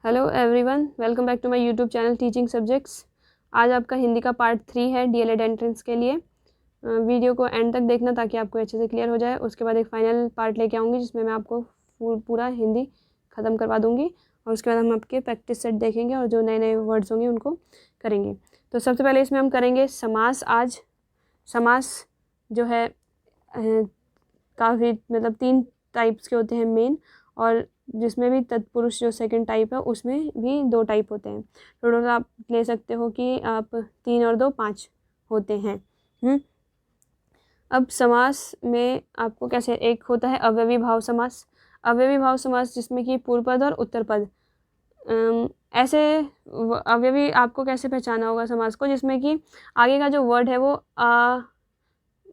Hello everyone, welcome back to my YouTube channel teaching subjects. आज आपका हिंदी का part 3 है डीएलएड एंट्रेंस के लिए। वीडियो को एंड तक देखना ताकि आपको अच्छे से क्लियर हो जाए। उसके बाद एक फाइनल पार्ट लेके आऊँगी जिसमें मैं आपको पूरा हिंदी ख़त्म करवा दूँगी और उसके बाद हम आपके प्रैक्टिस सेट देखेंगे और जो नए नए वर्ड्स होंगे उनको करेंगे। तो सबसे पहले इसमें हम करेंगे समास। आज समास जो है काफ़ी मतलब 3 टाइप्स के होते हैं मेन, और जिसमें भी तत्पुरुष जो सेकंड टाइप है उसमें भी 2 टाइप होते हैं। टोटल आप ले सकते हो कि आप 3 और 2 5 होते हैं। अब समास में आपको कैसे, एक होता है अव्ययी भाव समास। अव्ययी भाव समास जिसमें कि पूर्व पद और उत्तर पद, ऐसे अव्ययी आपको कैसे पहचाना होगा समास को, जिसमें कि आगे का जो वर्ड है वो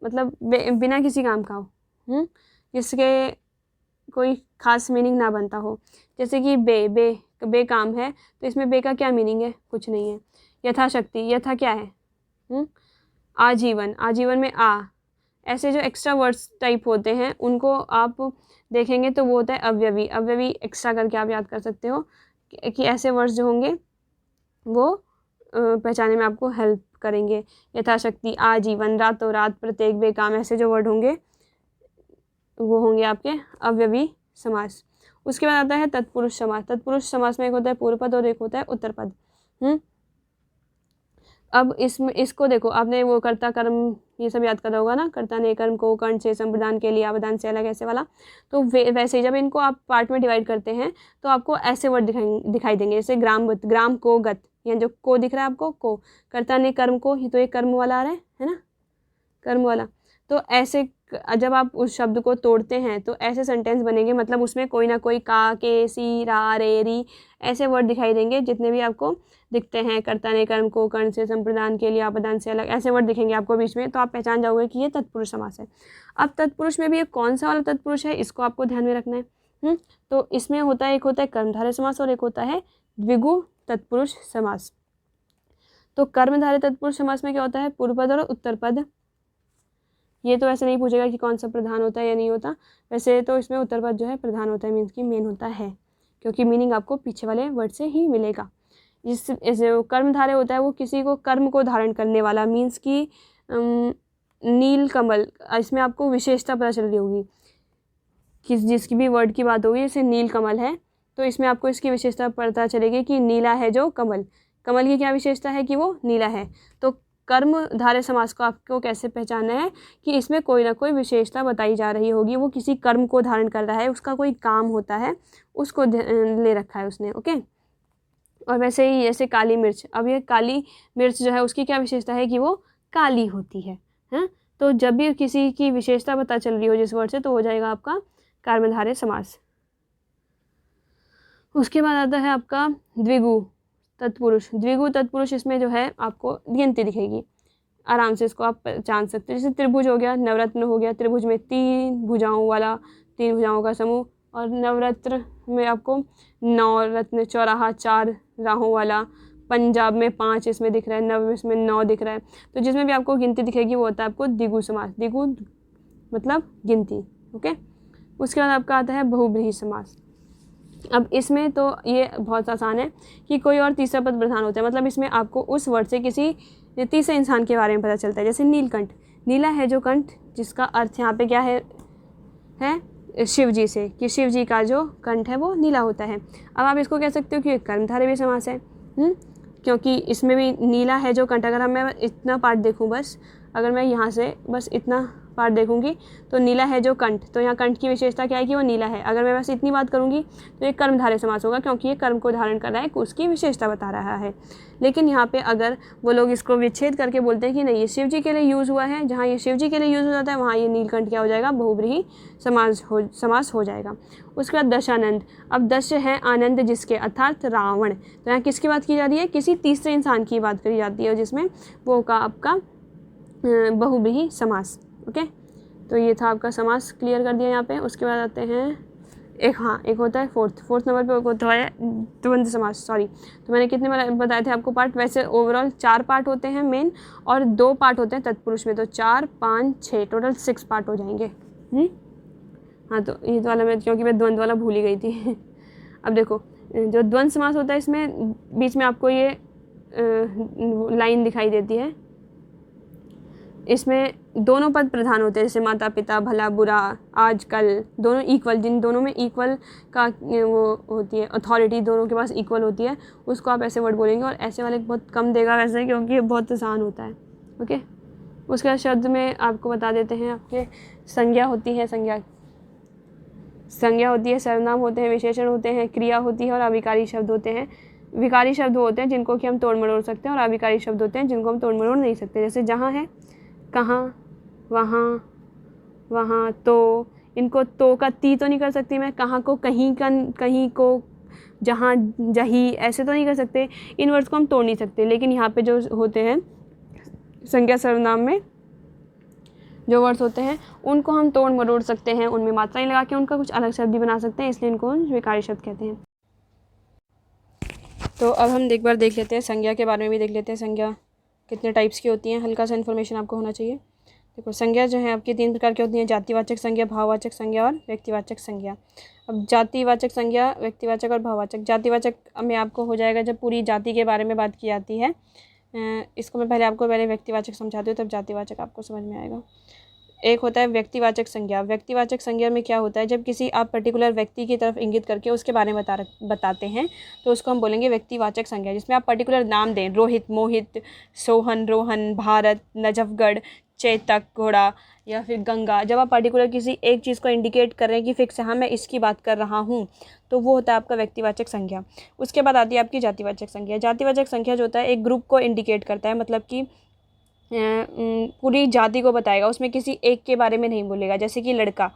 मतलब बिना किसी काम का हो, जिसके कोई ख़ास मीनिंग ना बनता हो। जैसे कि बे काम है, तो इसमें बे का क्या मीनिंग है? कुछ नहीं है। यथाशक्ति, यथा क्या है? आजीवन, आजीवन में ऐसे जो एक्स्ट्रा वर्ड्स टाइप होते हैं उनको आप देखेंगे तो वो होता है अव्ययी। अव्ययी एक्स्ट्रा करके आप याद कर सकते हो कि ऐसे वर्ड्स जो होंगे वो पहचाने में आपको हेल्प करेंगे। यथाशक्ति, आजीवन, रातों रात, प्रत्येक, बेकाम, ऐसे जो वर्ड होंगे वो होंगे आपके अव्ययी समास। उसके बाद आता है तत्पुरुष समास। तत्पुरुष समास में एक होता है पूर्व पद और एक होता है उत्तर पद। अब इसमें इसको देखो, आपने वो कर्ता कर्म ये सब याद करा होगा ना, कर्ता ने कर्म को कर्ण से संप्रदान के लिए, अवदान से अलग, ऐसे वाला। तो वैसे ही जब इनको आप पार्ट में डिवाइड करते हैं तो आपको ऐसे वर्ड दिखाई देंगे, जैसे ग्राम को गत, या जो को दिख रहा है आपको, को कर्ता ने कर्म को, तो ये कर्म वाला आ रहा है ना, कर्म वाला। तो ऐसे जब आप उस शब्द को तोड़ते हैं तो ऐसे सेंटेंस बनेंगे, मतलब उसमें कोई ना कोई का, के, सी, रा, रे, री ऐसे वर्ड दिखाई देंगे जितने भी आपको दिखते हैं। कर्ता ने कर्म को कर्ण से संप्रदान के लिए, आपदान से अलग, ऐसे वर्ड दिखेंगे आपको बीच में, तो आप पहचान जाओगे कि ये तत्पुरुष समास है। अब तत्पुरुष में भी ये कौन सा वाला तत्पुरुष है, इसको आपको ध्यान में रखना है। तो इसमें होता है, एक होता है कर्मधारय समास और एक होता है द्विगु तत्पुरुष समास। तो कर्मधारय तत्पुरुष समास में क्या होता है? पूर्व पद और उत्तर पद। ये तो ऐसे नहीं पूछेगा कि कौन सा प्रधान होता है या नहीं होता, वैसे तो इसमें उत्तर पद जो है प्रधान होता है, मीन्स की मेन होता है, क्योंकि मीनिंग आपको पीछे वाले वर्ड से ही मिलेगा। जो कर्मधारय होता है वो किसी को कर्म को धारण करने वाला, मीन्स की नील कमल, इसमें आपको विशेषता पता चल रही होगी कि जिसकी भी वर्ड की बात होगी, जैसे नील कमल है तो इसमें आपको इसकी विशेषता पता चलेगी कि नीला है जो कमल, कमल की क्या विशेषता है कि वो नीला है। तो कर्मधारय समास को आपको कैसे पहचानना है कि इसमें कोई ना कोई विशेषता बताई जा रही होगी, वो किसी कर्म को धारण कर रहा है, उसका कोई काम होता है, उसको ले रखा है उसने। ओके। और वैसे ही जैसे काली मिर्च, अब ये काली मिर्च जो है उसकी क्या विशेषता है कि वो काली होती है। तो जब भी किसी की विशेषता पता चल रही हो जिस वर्ड से, तो हो जाएगा आपका कर्मधारय समास। उसके बाद आता है आपका द्विगु तत्पुरुष। द्विगु तत्पुरुष, इसमें जो है आपको गिनती दिखेगी, आराम से इसको आप जान सकते हो। जैसे त्रिभुज हो गया, नवरत्न हो गया, त्रिभुज में 3 भुजाओं वाला, 3 भुजाओं का समूह, और नवरत्न में आपको 9 रत्न, चौराहा 4 राहों वाला, पंजाब में 5 इसमें दिख रहा है, नव इसमें 9 दिख रहा है। तो जिसमें भी आपको गिनती दिखेगी वो होता है आपको द्विगु समास। द्विगु मतलब गिनती। ओके। उसके बाद आपका आता है बहुब्रीहि समास। अब इसमें तो ये बहुत आसान है कि कोई और तीसरा पद प्रधान होता है, मतलब इसमें आपको उस वर्ड से किसी तीसरे इंसान के बारे में पता चलता है। जैसे नीलकंठ, नीला है जो कंठ, जिसका अर्थ यहाँ पे क्या है शिव जी से, कि शिव जी का जो कंठ है वो नीला होता है। अब आप इसको कह सकते हो कि कर्मधारय भी समास है, क्योंकि इसमें भी नीला है जो कंठ, अगर मैं इतना पार्ट देखूँ, बस अगर मैं यहाँ से बस इतना पार्ट देखूंगी तो नीला है जो कंठ, तो यहाँ कंठ की विशेषता क्या है कि वो नीला है। अगर मैं बस इतनी बात करूंगी तो ये कर्मधारय समास होगा, क्योंकि ये कर्म को धारण कर रहा है, उसकी विशेषता बता रहा है। लेकिन यहाँ पे अगर वो लोग इसको विच्छेद करके बोलते हैं कि नहीं ये शिव जी के लिए यूज़ हुआ है, जहाँ ये शिव जी के लिए यूज़ हो जाता है वहाँ ये नीलकंठ क्या हो जाएगा? बहुब्रीहि समास हो जाएगा। उसके बाद दशानंद। अब दश है आनंद जिसके, अर्थात रावण। तो यहाँ किसकी बात की जा रही है? किसी तीसरे इंसान की बात करी जाती है, जिसमें वो का आपका बहुब्रीहि समास। ओके। तो ये था आपका समास, क्लियर कर दिया यहाँ पे। उसके बाद आते हैं एक होता है फोर्थ नंबर पे होता है द्वंद्व समास। सॉरी, तो मैंने कितने बताए थे आपको पार्ट? वैसे ओवरऑल 4 पार्ट होते हैं मेन, और 2 पार्ट होते हैं तत्पुरुष में, तो 4, 5, 6 टोटल 6 पार्ट हो जाएंगे। हाँ, तो ये वाला मैं, क्योंकि मैं द्वंद्व वाला भूल ही गई थी। अब देखो, जो द्वंद्व समास होता है इसमें बीच में आपको ये लाइन दिखाई देती है, इसमें दोनों पद प्रधान होते हैं, जैसे माता पिता, भला बुरा, आजकल, दोनों इक्वल, जिन दोनों में इक्वल का वो होती है अथॉरिटी, दोनों के पास इक्वल होती है, उसको आप ऐसे वर्ड बोलेंगे। और ऐसे वाले बहुत कम देगा वैसे, क्योंकि ये बहुत आसान होता है। ओके, उसके बाद शब्द में आपको बता देते हैं, आपके संज्ञा होती है, संज्ञा होती है, सर्वनाम होते हैं, विशेषण होते हैं, क्रिया होती है और अविकारी शब्द होते हैं। विकारी शब्द होते हैं जिनको कि हम तोड़ मरोड़ सकते हैं, और अविकारी शब्द होते हैं जिनको हम तोड़ मरोड़ नहीं सकते। जैसे जहाँ है, कहाँ, वहाँ, वहाँ, तो, इनको तो का ती तो नहीं कर सकती मैं, कहाँ को कहीं का, कहीं को, जहाँ, जही, ऐसे तो नहीं कर सकते। इन वर्ड्स को हम तोड़ नहीं सकते। लेकिन यहाँ पे जो होते हैं संज्ञा सर्वनाम में जो वर्ड्स होते हैं उनको हम तोड़ मरोड़ सकते हैं, उनमें मात्राएं लगा के उनका कुछ अलग शब्द भी बना सकते हैं, इसलिए इनको विकारी शब्द कहते हैं। तो अब हम एक बार देख लेते हैं संज्ञा के बारे में भी देख लेते हैं। संज्ञा कितने टाइप्स की होती हैं, हल्का सा इन्फॉर्मेशन आपको होना चाहिए। देखो, संज्ञा जो है आपकी 3 प्रकार की होती हैं, जातिवाचक संज्ञा, भाववाचक संज्ञा और व्यक्तिवाचक संज्ञा। अब जातिवाचक संज्ञा, व्यक्तिवाचक और भाववाचक। जातिवाचक में आपको हो जाएगा जब पूरी जाति के बारे में बात की जाती है। इसको मैं पहले व्यक्तिवाचक समझाती हूँ, तब जातिवाचक आपको समझ में आएगा। एक होता है व्यक्तिवाचक संज्ञा। व्यक्तिवाचक संज्ञा में क्या होता है, जब किसी आप पर्टिकुलर व्यक्ति की तरफ इंगित करके उसके बारे में बताते हैं तो उसको हम बोलेंगे व्यक्तिवाचक संज्ञा, जिसमें आप पर्टिकुलर नाम दें, रोहित, मोहित, सोहन, रोहन, भारत, नजफगढ़, चेतक, घोड़ा या फिर गंगा। जब आप पर्टिकुलर किसी एक चीज़ को इंडिकेट कर रहे हैं कि फिक्स है, हाँ मैं इसकी बात कर रहा हूँ, तो वो होता है आपका व्यक्तिवाचक संज्ञा। उसके बाद आती है आपकी जातिवाचक संज्ञा। जातिवाचक संज्ञा जो होता है एक ग्रुप को इंडिकेट करता है, मतलब कि पूरी जाति को बताएगा, उसमें किसी एक के बारे में नहीं बोलेगा। जैसे कि लड़का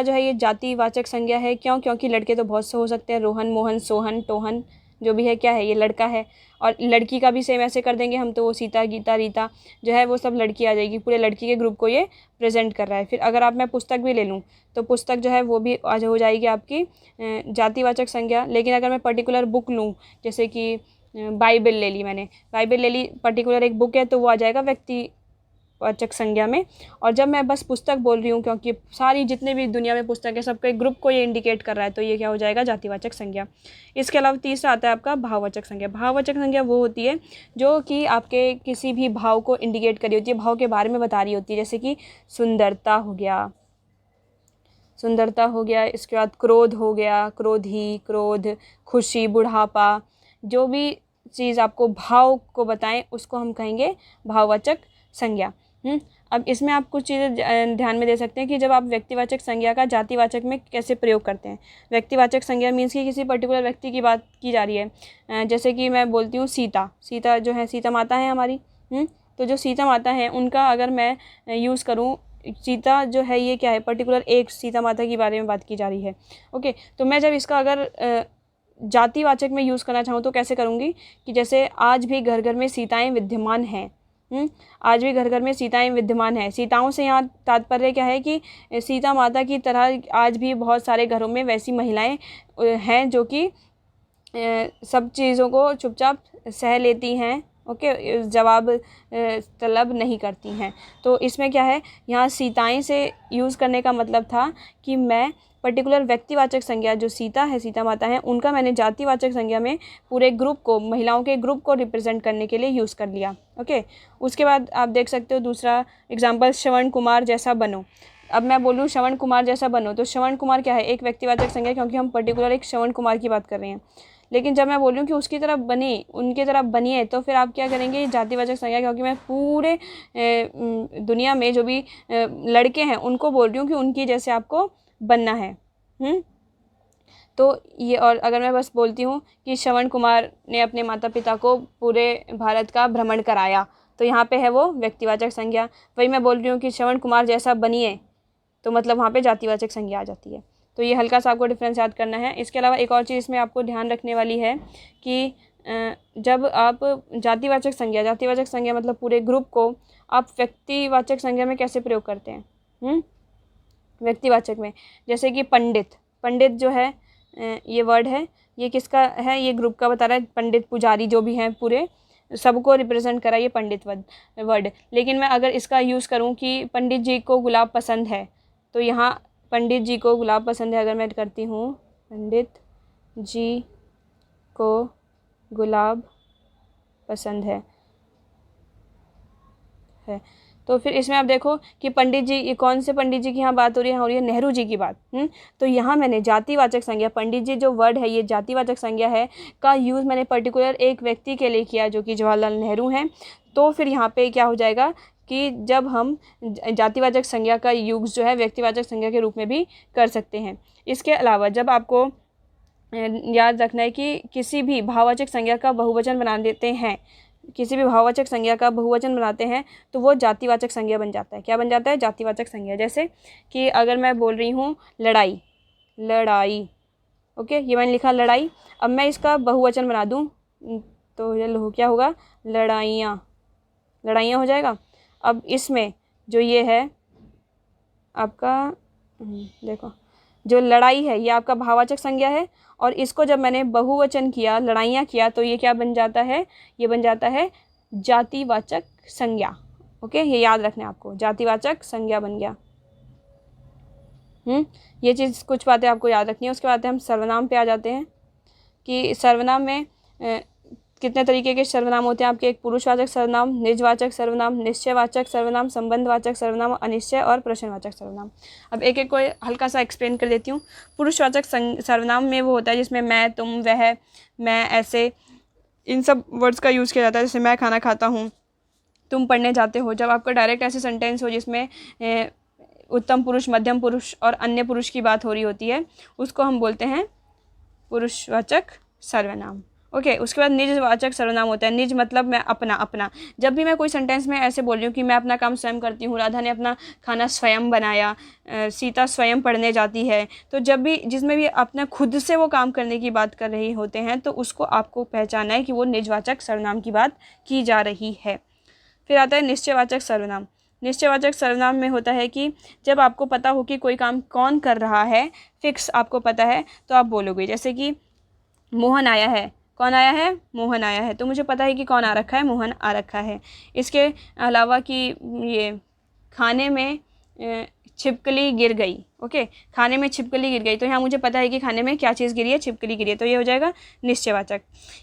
जो है ये जातिवाचक संज्ञा है। क्यों? क्योंकि लड़के तो बहुत से हो सकते हैं, रोहन, मोहन, सोहन, टोहन, जो भी है क्या है, ये लड़का है। और लड़की का भी सेम ऐसे कर देंगे हम, तो वो सीता, गीता, रीता जो है वो सब लड़की आ जाएगी, पूरे लड़की के ग्रुप को ये प्रेजेंट कर रहा है। फिर अगर मैं पुस्तक भी ले लूँ तो पुस्तक जो है वो भी आज हो जाएगी आपकी जातिवाचक संज्ञा। लेकिन अगर मैं पर्टिकुलर बुक लूँ, जैसे कि बाइबल ले ली मैंने, पर्टिकुलर एक बुक है, तो वो आ जाएगा व्यक्तिवाचक संज्ञा में। और जब मैं बस पुस्तक बोल रही हूँ, क्योंकि सारी जितने भी दुनिया में पुस्तक है सबके ग्रुप को ये इंडिकेट कर रहा है, तो ये क्या हो जाएगा, जातिवाचक संज्ञा। इसके अलावा तीसरा आता है आपका भाववाचक संज्ञा। भाववाचक संज्ञा वो होती है जो कि आपके किसी भी भाव को इंडिकेट कर रही होती है, भाव के बारे में बता रही होती है। जैसे कि सुंदरता हो गया, इसके बाद क्रोध हो गया, क्रोधी, क्रोध, खुशी, बुढ़ापा, जो भी चीज़ आपको भाव को बताएं उसको हम कहेंगे भाववाचक संज्ञा। अब इसमें आप कुछ चीज़ें ध्यान में दे सकते हैं कि जब आप व्यक्तिवाचक संज्ञा का जातिवाचक में कैसे प्रयोग करते हैं। व्यक्तिवाचक संज्ञा मीन्स कि किसी पर्टिकुलर व्यक्ति की बात की जा रही है। जैसे कि मैं बोलती हूँ सीता जो है, सीता माता है हमारी। तो जो सीता माता है उनका अगर मैं यूज़ करूँ, सीता जो है ये क्या है, पर्टिकुलर एक सीता माता के बारे में बात की जा रही है। ओके, तो मैं जब इसका अगर जातिवाचक में यूज़ करना चाहूँ तो कैसे करूँगी कि जैसे आज भी घर घर में सीताएं विद्यमान हैं। आज भी घर घर में सीताएं विद्यमान हैं। सीताओं से यहाँ तात्पर्य क्या है कि सीता माता की तरह आज भी बहुत सारे घरों में वैसी महिलाएं हैं जो कि सब चीज़ों को चुपचाप सह लेती हैं। ओके, जवाब तलब नहीं करती हैं। तो इसमें क्या है, यहाँ सीताएं से यूज़ करने का मतलब था कि मैं पर्टिकुलर व्यक्तिवाचक संज्ञा जो सीता है, सीता माता है, उनका मैंने जातिवाचक संज्ञा में पूरे ग्रुप को, महिलाओं के ग्रुप को रिप्रेजेंट करने के लिए यूज़ कर लिया। ओके, उसके बाद आप देख सकते हो दूसरा एग्जाम्पल, श्रवण कुमार जैसा बनो। अब मैं बोलूँ श्रवण कुमार जैसा बनो, तो श्रवण कुमार क्या है, एक व्यक्तिवाचक संज्ञा, क्योंकि हम पर्टिकुलर एक श्रवण कुमार की बात कर रहे हैं। लेकिन जब मैं बोल रही हूँ कि उसकी तरह बने, उनकी तरह बनिए, तो फिर आप क्या करेंगे, जातिवाचक संज्ञा, क्योंकि मैं पूरे दुनिया में जो भी लड़के हैं उनको बोल रही हूँ कि उनकी जैसे आपको बनना है। तो ये, और अगर मैं बस बोलती हूँ कि श्रवण कुमार ने अपने माता पिता को पूरे भारत का भ्रमण कराया, तो यहाँ पे है वो व्यक्तिवाचक संज्ञा। वही मैं बोल रही हूँ कि श्रवण कुमार जैसा बनिए, तो मतलब वहाँ पे जातिवाचक संज्ञा आ जाती है। तो ये हल्का सा आपको डिफरेंस याद करना है। इसके अलावा एक और चीज़ इसमें आपको ध्यान रखने वाली है कि जब आप जातिवाचक संज्ञा मतलब पूरे ग्रुप को आप व्यक्तिवाचक संज्ञा में कैसे प्रयोग करते हैं। व्यक्तिवाचक में जैसे कि पंडित जो है, ये वर्ड है, ये किसका है, ये ग्रुप का बता रहा है। पंडित, पुजारी जो भी हैं, पूरे सबको रिप्रेजेंट करा ये पंडित वर्ड। लेकिन मैं अगर इसका यूज़ करूँ कि पंडित जी को गुलाब पसंद है, तो यहाँ पंडित जी को गुलाब पसंद है अगर मैं करती हूँ पंडित जी को गुलाब पसंद है। तो फिर इसमें आप देखो कि पंडित जी, ये कौन से पंडित जी की यहाँ बात हो रही है? हो रही है नेहरू जी की बात। तो यहाँ मैंने जातिवाचक संज्ञा, पंडित जी जो वर्ड है ये जातिवाचक संज्ञा है, का यूज़ मैंने पर्टिकुलर एक व्यक्ति के लिए किया जो कि जवाहरलाल नेहरू हैं। तो फिर यहाँ पे क्या हो जाएगा कि जब हम जातिवाचक संज्ञा का यूज़ जो है व्यक्तिवाचक संज्ञा के रूप में भी कर सकते हैं। इसके अलावा जब आपको याद रखना है कि किसी भी भाववाचक संज्ञा का बहुवचन बना देते हैं, किसी भी भाववाचक संज्ञा का बहुवचन बनाते हैं तो वो जातिवाचक संज्ञा बन जाता है। क्या बन जाता है? जातिवाचक संज्ञा। जैसे कि अगर मैं बोल रही हूँ लड़ाई, लड़ाई, ओके, ये मैंने लिखा लड़ाई। अब मैं इसका बहुवचन बना दूँ तो ये क्या होगा? लड़ाइयाँ, लड़ाइयाँ हो जाएगा। अब इसमें जो ये है आपका, देखो जो लड़ाई है ये आपका भाववाचक संज्ञा है, और इसको जब मैंने बहुवचन किया, लड़ाइयाँ किया, तो ये क्या बन जाता है? ये बन जाता है जातिवाचक संज्ञा। ओके, ये याद रखना है आपको, जातिवाचक संज्ञा बन गया। ये चीज़, कुछ बातें आपको याद रखनी है। उसके बाद हम सर्वनाम पे आ जाते हैं कि सर्वनाम में कितने तरीके के सर्वनाम होते हैं आपके? एक पुरुषवाचक सर्वनाम, निजवाचक सर्वनाम, निश्चयवाचक सर्वनाम, संबंधवाचक सर्वनाम, अनिश्चय और प्रश्नवाचक सर्वनाम। अब एक एक को हल्का सा एक्सप्लेन कर देती हूँ। पुरुषवाचक सर्वनाम में वो होता है जिसमें मैं, तुम, वह, मैं, ऐसे, इन सब वर्ड्स का यूज़ किया जाता है। जैसे मैं खाना खाता हूँ, तुम पढ़ने जाते हो। जब आपका डायरेक्ट ऐसे सेंटेंस हो जिसमें उत्तम पुरुष, मध्यम पुरुष और अन्य पुरुष की बात हो रही होती है, उसको हम बोलते हैं पुरुषवाचक सर्वनाम। ओके, उसके बाद निजवाचक सर्वनाम होता है। निज मतलब मैं, अपना, अपना। जब भी मैं कोई सेंटेंस में ऐसे बोल रही हूँ कि मैं अपना काम स्वयं करती हूँ, राधा ने अपना खाना स्वयं बनाया, सीता स्वयं पढ़ने जाती है, तो जब भी जिसमें भी अपना खुद से वो काम करने की बात कर रही होते हैं तो उसको आपको पहचानना है कि वो निजवाचक सर्वनाम की बात की जा रही है। फिर आता है निश्चयवाचक सर्वनाम। निश्चयवाचक सर्वनाम में होता है कि जब आपको पता हो कि कोई काम कौन कर रहा है, फिक्स आपको पता है, तो आप बोलोगे। जैसे कि मोहन आया है, कौन आया है? मोहन आया है। तो मुझे पता है कि कौन आ रखा है? मोहन आ रखा है। इसके अलावा कि ये खाने में छिपकली गिर गई। ओके, खाने में छिपकली गिर गई, तो यहाँ मुझे पता है कि खाने में क्या चीज़ गिरी है? छिपकली गिरी है। तो ये हो जाएगा निश्चयवाचक।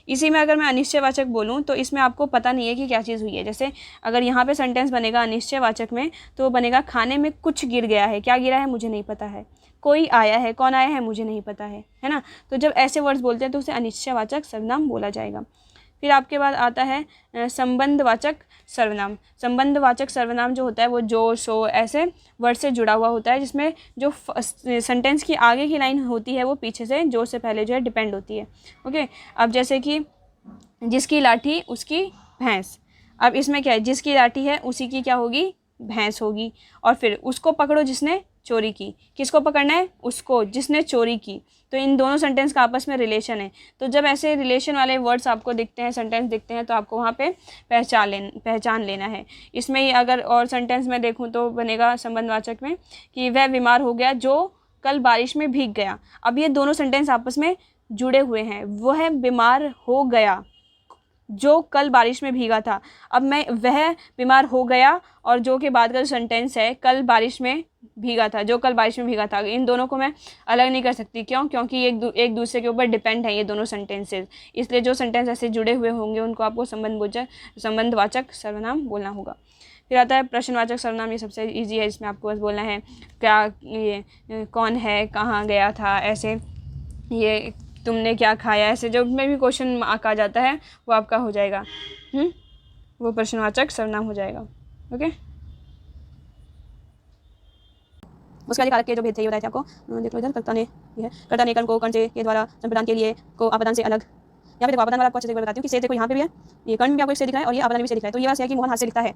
इसी में अगर मैं अनिश्चयवाचक बोलूँ तो इसमें आपको पता नहीं है कि क्या चीज़ हुई है। जैसे अगर यहाँ पे सेंटेंस बनेगा अनिश्चयवाचक में तो बनेगा खाने में कुछ गिर गया है। क्या गिरा है? मुझे नहीं पता है। कोई आया है, कौन आया है? मुझे नहीं पता है ना। तो जब ऐसे वर्ड्स बोलते हैं तो उसे अनिश्चयवाचक सर्वनाम बोला जाएगा। फिर आपके बाद आता है संबंधवाचक सर्वनाम। संबंधवाचक सर्वनाम जो होता है वो जो, सो ऐसे वर्ड से जुड़ा हुआ होता है, जिसमें जो सेंटेंस की आगे की लाइन होती है वो पीछे से, जो से पहले जो है डिपेंड होती है। ओके, अब जैसे कि जिसकी लाठी उसकी भैंस। अब इसमें क्या है? जिसकी लाठी है उसी की क्या होगी? भैंस होगी। और फिर उसको पकड़ो जिसने चोरी की। किसको पकड़ना है? उसको, जिसने चोरी की। तो इन दोनों सेंटेंस का आपस में रिलेशन है। तो जब ऐसे रिलेशन वाले वर्ड्स आपको दिखते हैं, सेंटेंस दिखते हैं, तो आपको वहाँ पे पहचान लेना है। इसमें ही अगर और सेंटेंस में देखूँ तो बनेगा संबंधवाचक में कि वह बीमार हो गया जो कल बारिश में भीग गया। अब ये दोनों सेंटेंस आपस में जुड़े हुए हैं। वह बीमार हो गया जो कल बारिश में भीगा था। अब मैं वह बीमार हो गया और जो के बाद का जो सेंटेंस है कल बारिश में भीगा था, जो कल बारिश में भीगा था, इन दोनों को मैं अलग नहीं कर सकती। क्यों? क्योंकि एक दूसरे के ऊपर डिपेंड है ये दोनों सेंटेंसेस। इसलिए जो सेंटेंस ऐसे जुड़े हुए होंगे उनको आपको संबंधवाचक सर्वनाम बोलना होगा। फिर आता है प्रश्नवाचक सर्वनाम। ये सबसे ईजी है, इसमें आपको बस बोलना है क्या, ये कौन है, कहाँ गया था, ऐसे ये तुमने क्या खाया, ऐसे जो में भी क्वेश्चन आ जाता है वो आपका हो जाएगा, वो प्रश्नवाचक सर्वनाम हो जाएगा। ओके, उसके बाद कारक के जो भेद थे ये बताए थे आपको। देख लो इधर, कर्ता ने, ये है कर्ता ने कर्म को कर्ण से के द्वारा संप्रदान के लिए को आपदान से अलग। यहाँ पे देखो आपदान वाला आपको अच्छे से बताती हूँ कि से देखो यहाँ पे भी है, ये कर्ण भी आपको एक से दिख रहा है और ये आपदान भी से दिख रहा है। तो ये वाला से है कि मोहन हाथ से लिखता है,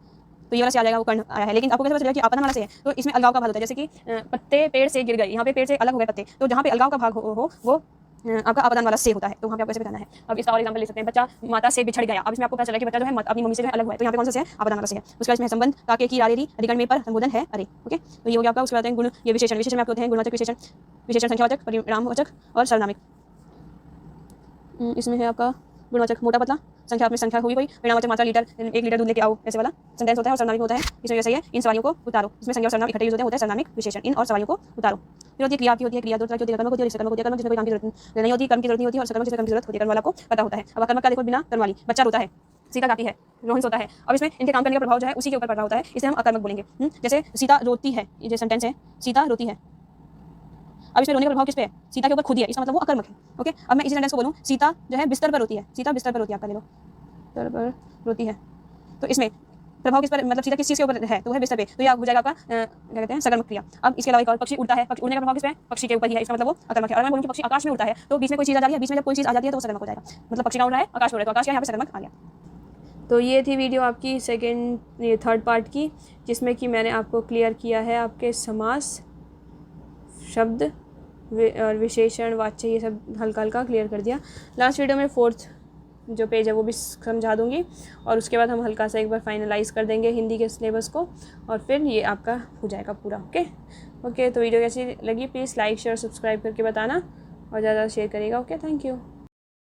तो ये वाला से आ जाएगा, वो कर्ण आया है। लेकिन आपको कैसे पता चलेगा कि आपदान वाला से है? तो इसमें अलगाव का भाग होता है। जैसे कि पत्ते पेड़ से गिर गए, यहाँ पे पेड़ से अलग हो गए पत्ते, तो जहाँ पे अलगाव का भाग हो वो आपका आपदान वाला से होता है। तो वहाँ पे आपको ऐसे बताना है। अब इसका और एग्जांपल ले सकते हैं, बच्चा माता से बिछड़ गया। अब इसमें आपको पता चला कि बच्चा जो है अपनी मम्मी से जो है अलग हुआ है, तो यहाँ पे कौन सा से है? आपदान वाला से है। उसके बाद इसमें संबंध काके की रारेरी अधिकरण में पर संबोधन है अरे। ओके, तो ये हो गया आपका। उसके बाद गुण, ये विशेषण में आपके होते हैं गुणवाचक, विशेषण संख्यावाचक, परिणामवाचक और सर्वनामिक। इसमें है आपका गुणवाचक मोटा पतला, संख्या में संख्या हुई कोई, परिणामवाचक मात्रा लीटर, 1 लीटर दूध लेके आओ, ऐसे वाला सेंटेंस होता है और सर्वनामिक होता है। इसमें जैसे है इन सवालियों को उतारो, इसमें संज्ञा और सर्वनाम इकट्ठे यूज होते हैं सर्वनामिक विशेषण। इन और सवालियों को उतारो। फिर होती है क्रिया, की होती है क्रिया, दो तरह की होती है, कर्मक होती है और कर्मक होती है। कर्मक जिसमें कोई काम की जरूरत नहीं होती, कर्म की जरूरत नहीं होती, और सकर्मक जिसमें कर्म की जरूरत होती है, कर्म वाला को पता होता है। अब अकर्मक का देखो, बिना कर्म वाली, बच्चा रोता है, सीता गाती है, रोहन सोता है। अब इसमें इनके काम करने का प्रभाव जो है उसी के ऊपर पड़ रहा होता है, इसे हम अकर्मक बोलेंगे। जैसे सीता रोती है, ये जो सेंटेंस है सीता रोती है, अब इसमें रोने का प्रभाव किस पे है? सीता के ऊपर खुद ही है, इसका मतलब वो अकर्मक है। ओके, अब मैं इसी सेंटेंस को बोलूं, सीता जो है बिस्तर पर रोती है, सीता बिस्तर पर रोती है, आपका ले लो, बिस्तर पर रोती है, तो इसमें प्रभाव किस पर, मतलब सीता किस चीज़ के ऊपर है, तो वो है बिस्तर पे, तो यह हो जाएगा आपका क्या कहते हैं, सकर्मक क्रिया। अब इसके अलावा एक और, पक्षी उड़ता है, पक्षी उड़ने का प्रभाव किस पे है? पक्षी के ऊपर ही है, इसका मतलब वो अकर्मक है। और मैं बोलूं कि पक्षी आकाश में उड़ता है, तो बीच में कोई चीज़ आ जाती है, बीच में जब कोई चीज़ आ जाती है तो वो सकर्मक हो जाएगा। मतलब पक्षी का उड़ रहा है, आकाश में उड़ रहा है, तो आकाश का यहाँ पे सकर्मक आ गया। तो ये थी वीडियो आपकी थर्ड पार्ट की, जिसमें कि मैंने आपको क्लियर किया है आपके समास, शब्द और विशेषण, वाच्य, ये सब हल्का हल्का क्लियर कर दिया। लास्ट वीडियो में 4th जो पेज है वो भी समझा दूंगी, और उसके बाद हम हल्का सा एक बार फाइनलाइज़ कर देंगे हिंदी के सिलेबस को, और फिर ये आपका हो जाएगा पूरा। ओके, तो वीडियो कैसी लगी प्लीज़ लाइक शेयर सब्सक्राइब करके बताना, और ज़्यादा शेयर करिएगा। Okay, thank you.